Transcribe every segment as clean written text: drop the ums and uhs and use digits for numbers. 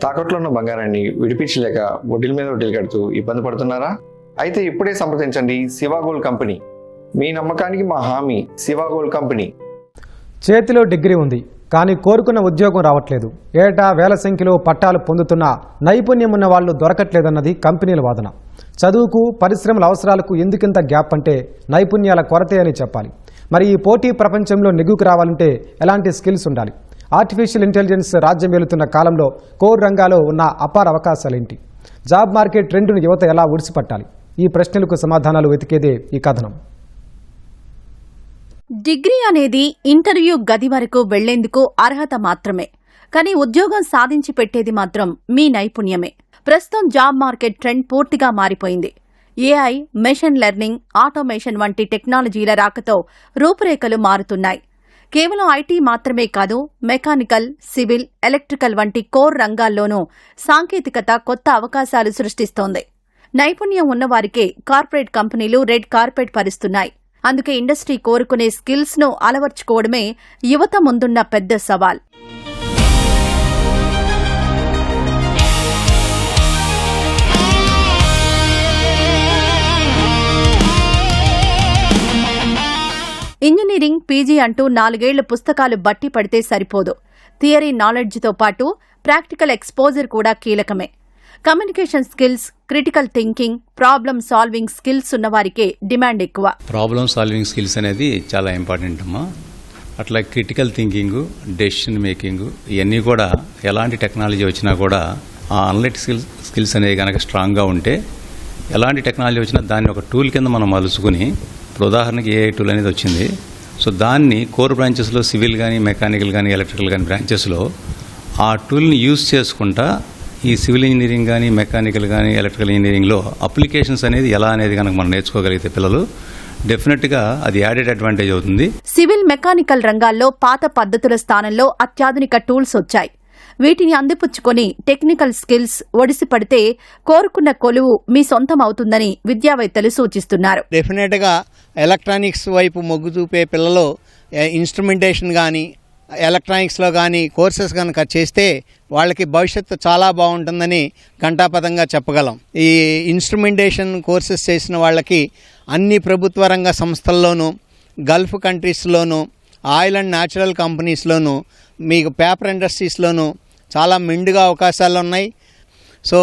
తాకట్లో ఉన్న బంగారాన్ని విడిపించలేక వడ్డీల మీద వడ్డీలు కడుతూ ఇబ్బంది పడుతున్నారా? అయితే ఇప్పుడే సంప్రదించండి శివ గోల్డ్ కంపెనీ. మీ నమ్మకానికి మా హామీ శివ గోల్డ్ కంపెనీ. చేతిలో డిగ్రీ ఉంది, కానీ కోరుకున్న ఉద్యోగం రావట్లేదు. ఏటా వేల సంఖ్యలో పట్టాలు పొందుతున్న నైపుణ్యం ఉన్న వాళ్ళు దొరకట్లేదన్నది కంపెనీల వాదన. చదువుకు పరిశ్రమల అవసరాలకు ఎందుకింత గ్యాప్ అంటే నైపుణ్యాల కొరతే అని చెప్పాలి. మరి ఈ పోటీ ప్రపంచంలో నెగ్గుకు రావాలంటే ఎలాంటి స్కిల్స్ ఉండాలి? ఆర్టిఫిషియల్ ఇంటెలిజెన్స్ రాజ్యం వెళుతున్న కాలంలో కోర్ రంగాల్లో ఉన్న అపార అవకాశాలేంటి? జాబ్ మార్కెట్ ట్రెండ్ను యువత ఎలా ఉడిసిపట్టాలి? ఈ ప్రశ్నలకు సమాధానాలు వెతికేదే ఈ కథనం. డిగ్రీ అనేది ఇంటర్వ్యూ గది వరకు వెళ్లేందుకు అర్హత మాత్రమే, కానీ ఉద్యోగం సాధించి పెట్టేది మాత్రం మీ నైపుణ్యమే. ప్రస్తుతం జాబ్ మార్కెట్ ట్రెండ్ పూర్తిగా మారిపోయింది. ఏఐ, మెషిన్ లెర్నింగ్, ఆటోమేషన్ వంటి టెక్నాలజీల రాకతో రూపురేఖలు మారుతున్నాయి. కేవలం ఐటీ మాత్రమే కాదు, మెకానికల్, సివిల్, ఎలక్ట్రికల్ వంటి కోర్ రంగాల్లోనూ సాంకేతికత కొత్త అవకాశాలు సృష్టిస్తోంది. నైపుణ్యం ఉన్నవారికే కార్పొరేట్ కంపెనీలు రెడ్ కార్పెట్ పరిస్తున్నాయి. అందుకే ఇండస్ట్రీ కోరుకునే స్కిల్స్ ను అలవర్చుకోవడమే యువత ముందున్న పెద్ద సవాల్. ఇంజనీరింగ్, పీజీ అంటూ 4 ఏళ్ల పుస్తకాలు బట్టి పడితే సరిపోదు. థియరీ నాలెడ్జ్తో పాటు ప్రాక్టికల్ ఎక్స్పోజర్ కూడా కీలకమే. Communication skills, critical thinking, problem solving skills ఉన్నవారికే డిమాండ్ ఎక్కువ. ప్రాబ్లమ్ సాల్వింగ్ స్కిల్స్ అనేది చాలా ఇంపార్టెంట్ అమ్మా. అట్లా క్రిటికల్ థింకింగ్, డెసిషన్ మేకింగ్, ఇవన్నీ కూడా ఎలాంటి టెక్నాలజీ వచ్చినా కూడా ఆ అనలిటికల్ స్కిల్స్ అనేవి కనుక స్ట్రాంగ్గా ఉంటే ఎలాంటి టెక్నాలజీ వచ్చినా దాన్ని ఒక టూల్ కింద మనం మలుచుకుని, ఇప్పుడు ఉదాహరణకి ఏఐ టూల్ అనేది వచ్చింది. సో దాన్ని కోర్ బ్రాంచెస్లో సివిల్ కానీ, మెకానికల్ కానీ, ఎలక్ట్రికల్ కానీ బ్రాంచెస్లో ఆ టూల్ని యూజ్ చేసుకుంటా ఈ సివిల్ ఇంజనీరింగ్ కానీ, మెకానికల్ కానీ, ఎలక్ట్రికల్ ఇంజనీరింగ్లో అప్లికేషన్స్ అనేది ఎలా అనేది కనుక మనం నేర్చుకోగలిగితే పిల్లలు డెఫినెట్గా అది యాడెడ్ అడ్వాంటేజ్ అవుతుంది. సివిల్, మెకానికల్ రంగాల్లో పాత పద్ధతుల స్థానంలో అత్యాధునిక టూల్స్ వచ్చాయి. వీటిని అందిపుచ్చుకొని టెక్నికల్ స్కిల్స్ ఒడిసిపడితే కోరుకున్న కొలువు మీ సొంతం అవుతుందని విద్యావేత్తలు సూచిస్తున్నారు. డెఫినెట్గా ఎలక్ట్రానిక్స్ వైపు మొగ్గు చూపే పిల్లలు ఇన్స్ట్రుమెంటేషన్ కానీ, ఎలక్ట్రానిక్స్లో కానీ కోర్సెస్ కనుక చేస్తే వాళ్ళకి భవిష్యత్తు చాలా బాగుంటుందని ఘంటాపథంగా చెప్పగలం. ఈ ఇన్స్ట్రుమెంటేషన్ కోర్సెస్ చేసిన వాళ్ళకి అన్ని ప్రభుత్వ రంగ సంస్థల్లోనూ, గల్ఫ్ కంట్రీస్లోనూ, ఆయిల్ అండ్ న్యాచురల్ కంపెనీస్లోనూ, మీకు పేపర్ ఇండస్ట్రీస్లోనూ చాలా మెండుగా అవకాశాలు ఉన్నాయి. సో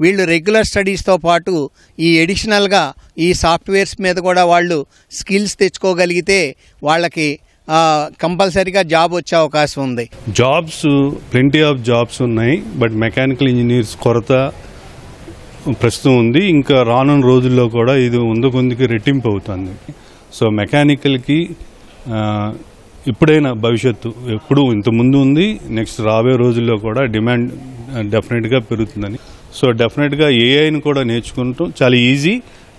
వీళ్ళు రెగ్యులర్ స్టడీస్తో పాటు ఈ ఎడిషనల్గా ఈ సాఫ్ట్వేర్స్ మీద కూడా వాళ్ళు స్కిల్స్ తెచ్చుకోగలిగితే వాళ్ళకి కంపల్సరీగా జాబ్ వచ్చే అవకాశం ఉంది. జాబ్స్ ప్లెంటీ ఆఫ్ జాబ్స్ ఉన్నాయి, బట్ మెకానికల్ ఇంజనీర్స్ కొరత ప్రస్తుతం ఉంది. ఇంకా రానున్న రోజుల్లో కూడా ఇది కొందుకు రెట్టింపు అవుతుంది. సో మెకానికల్కి ఇప్పుడైనా భవిష్యత్తు ఎప్పుడు ఇంతకుముందు ఉంది, నెక్స్ట్ రాబోయే రోజుల్లో కూడా డిమాండ్ డెఫినెట్గా పెరుగుతుందని. సో డెఫినెట్గా ఏఐని కూడా నేర్చుకుంటాం చాలా ఈజీ.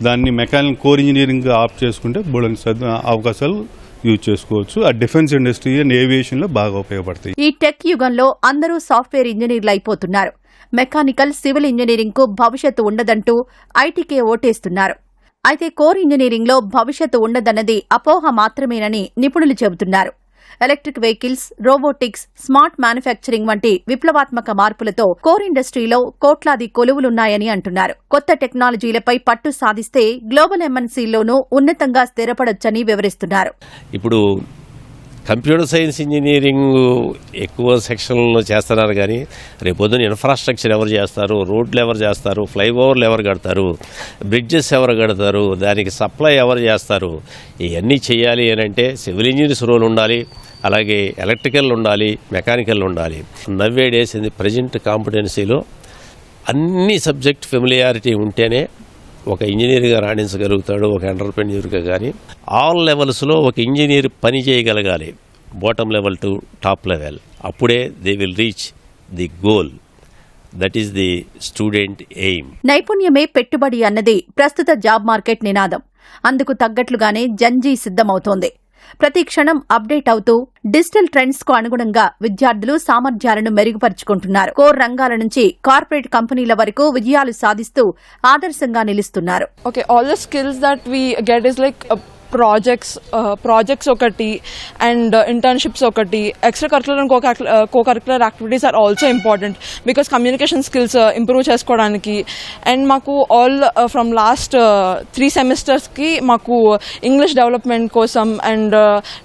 దాన్ని మెకానికల్ కోర్ ఇంజనీరింగ్ ఆప్ చేసుకుంటే బోలెని అవకాశాలు యూజ్ చేసుకోవచ్చు. ఆ డిఫెన్స్ ఇండస్ట్రీ అండ్ ఏవియేషన్లో బాగా ఉపయోగపడతాయి. ఈ టెక్ యుగంలో అందరూ సాఫ్ట్వేర్ ఇంజనీర్లు అయిపోతున్నారు. మెకానికల్, సివిల్ ఇంజనీరింగ్ కు భవిష్యత్తు ఉండదంటూ ఐటీకే ఓటేస్తున్నారు. అయితే కోర్ ఇంజనీరింగ్ లో భవిష్యత్తు ఉండదన్నది అపోహ మాత్రమేనని నిపుణులు చెబుతున్నారు. Electric vehicles, robotics, smart manufacturing వంటి విప్లవాత్మక మార్పులతో కోర్ ఇండస్ట్రీలో కోట్లాది కొలువులున్నాయని అంటున్నారు. కొత్త టెక్నాలజీలపై పట్టు సాధిస్తే గ్లోబల్ ఎంఎన్సీల్లోనూ ఉన్నతంగా స్థిరపడొచ్చని వివరిస్తున్నారు. ఇప్పుడు కంప్యూటర్ సైన్స్ ఇంజనీరింగ్ ఎక్కువ సెక్షన్లో చేస్తున్నారు, కానీ రేపొద్దున ఇన్ఫ్రాస్ట్రక్చర్ ఎవరు చేస్తారు, రోడ్లు ఎవరు చేస్తారు, ఫ్లైఓవర్లు ఎవరు కడతారు, బ్రిడ్జెస్ ఎవరు కడతారు, దానికి సప్లై ఎవరు చేస్తారు, ఇవన్నీ చేయాలి అని అంటే సివిల్ ఇంజనీర్స్ రోల్ ఉండాలి, అలాగే ఎలక్ట్రికల్ ఉండాలి, మెకానికల్ ఉండాలి. నవ్వే డేస్ ఇన్ ది ప్రజెంట్ కాంపిటెన్సీలో అన్ని సబ్జెక్ట్ ఫెమిలియారిటీ ఉంటేనే ఒక ఇంజనీర్గా రాణించగలుగుతాడు, ఒక ఎంటర్‌ప్రెన్యూర్గా. కానీ ఆల్ లెవెల్స్లో ఒక ఇంజనీర్ పని చేయగలగాలి, bottom level to top level. అప్పుడే they will reach the goal. That is the student aim. నైపుణ్యమే పెట్టుబడి అన్నది ప్రస్తుత జాబ్ మార్కెట్ నినాదం. అందుకు తగ్గట్లుగానే జంజీ సిద్ధమవుతోంది. ప్రతి క్షణం అప్డేట్ అవుతూ డిజిటల్ ట్రెండ్స్ కు అనుగుణంగా విద్యార్థులు సామర్థ్యాలను మెరుగుపరుచుకుంటున్నారు. కోర్ రంగాల నుంచి కార్పొరేట్ కంపెనీల వరకు విజయాలు సాధిస్తూ ఆదర్శంగా నిలుస్తున్నారు. Okay, all the skills that we get is like projects ఒకటి అండ్ ఇంటర్న్షిప్స్ ఒకటి, extra curricular and co-curricular activities are also important because communication skills improve చేసుకోవడానికి. అండ్ మాకు ఫ్రమ్ లాస్ట్ 3 సెమిస్టర్స్కి మాకు ఇంగ్లీష్ డెవలప్మెంట్ కోసం అండ్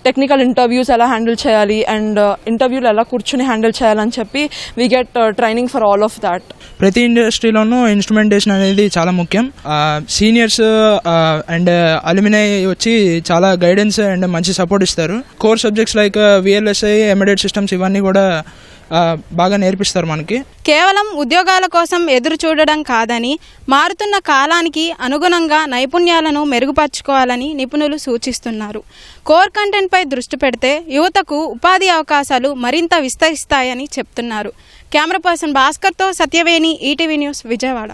టెక్నికల్ ఇంటర్వ్యూస్ ఎలా handle చేయాలి and ఇంటర్వ్యూలు ఎలా కూర్చుని హ్యాండిల్ చేయాలని చెప్పి we get training for all of that. ప్రతి ఇండస్ట్రీలోనూ ఇన్స్ట్రుమెంటేషన్ అనేది చాలా ముఖ్యం. సీనియర్స్ అండ్ అల్యూమినై వచ్చి చాలా గైడెన్స్ అండ్ మంచి సపోర్ట్ ఇస్తారు. Core subjects like VLSI, embedded systems ఇవన్నీ కూడా బాగా నేర్పిస్తారు మనకి. కేవలం ఉద్యోగాల కోసం ఎదురు చూడడం కాదని మారుతున్న కాలానికి అనుగుణంగా నైపుణ్యాలను మెరుగుపరచుకోవాలని నిపుణులు సూచిస్తున్నారు. కోర్ కంటెంట్పై దృష్టి పెడితే యువతకు ఉపాధి అవకాశాలు మరింత విస్తరిస్తాయని చెప్తున్నారు. కెమెరా పర్సన్ భాస్కర్తో సత్యవేణి, ఈటీవీ న్యూస్, విజయవాడ.